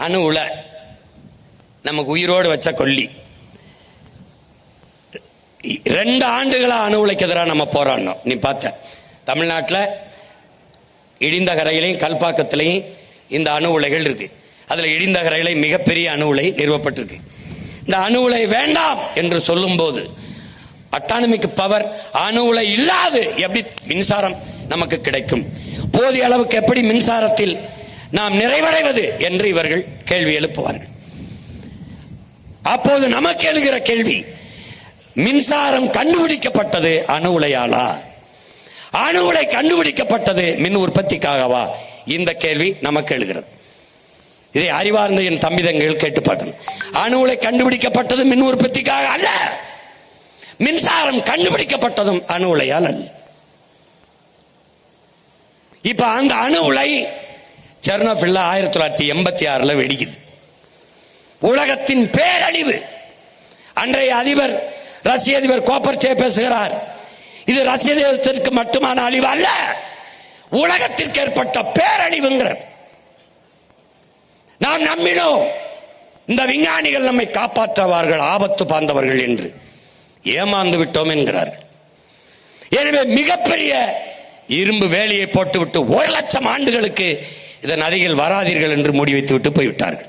அணு உலை நமக்கு உயிரோடு வச்ச கொல்லி. 2 ஆண்டுகளா அணு உலைக்கு எதிராக நம்ம போராடணும். நீ பார்த்த தமிழ்நாட்டில் இடிந்த கரையிலையும் கல்பாக்கத்திலையும் இந்த அணு உலைகள் இருக்கு. அதுல இடிந்த கரையில மிகப்பெரிய அணு உலை நிறுவப்பட்டிருக்கு. இந்த அணு உலை வேண்டாம் என்று சொல்லும் போது அட்டானமிக் பவர் அணு உலை இல்லாது எப்படி மின்சாரம் நமக்கு கிடைக்கும், போதிய அளவுக்கு எப்படி மின்சாரத்தில் நாம் நிறைவடைவது என்று இவர்கள் கேள்வி எழுப்புவார்கள். அப்போது நமக்கு எழுகிற கேள்வி, மின்சாரம் கண்டுபிடிக்கப்பட்டது அணு உலையாலா, அணு உலை கண்டுபிடிக்கப்பட்டது மின் உற்பத்திக்காகவா? இந்த கேள்வி நமக்கு எழுகிறது. இதை அறிவார்ந்த என் தம்பிதங்கள் கேட்டு பார்க்கணும். அணு உலை கண்டுபிடிக்கப்பட்டது மின் உற்பத்திக்காக அல்ல, மின்சாரம் கண்டுபிடிக்கப்பட்டதும் அணு உலையால் அல்ல. இப்ப அந்த அணு உலை செர்னோபில்ல 1986 வெடிக்குது. உலகத்தின் பேரழிவு. அன்றைய அதிபர் ரஷ்ய அதிபர் கோப்பர்சே பேசுகிறார், இது ரஷ்ய தேசத்திற்கு மட்டுமான அழிவு அல்ல, உலகத்திற்கு ஏற்பட்ட பேரழிவுங்கிறது. நாம் நம்பினோம் இந்த விஞ்ஞானிகள் நம்மை காப்பாற்றுவார்கள், ஆபத்து பார்ந்தவர்கள் என்று ஏமாந்து விட்டோம் என்கிறார்கள். எனவே மிகப்பெரிய இரும்பு வேலியை போட்டுவிட்டு 1,00,000 ஆண்டுகளுக்கு இதன் அருகில் வராதீர்கள் என்று முடிவைத்து விட்டு போய்விட்டார்கள்.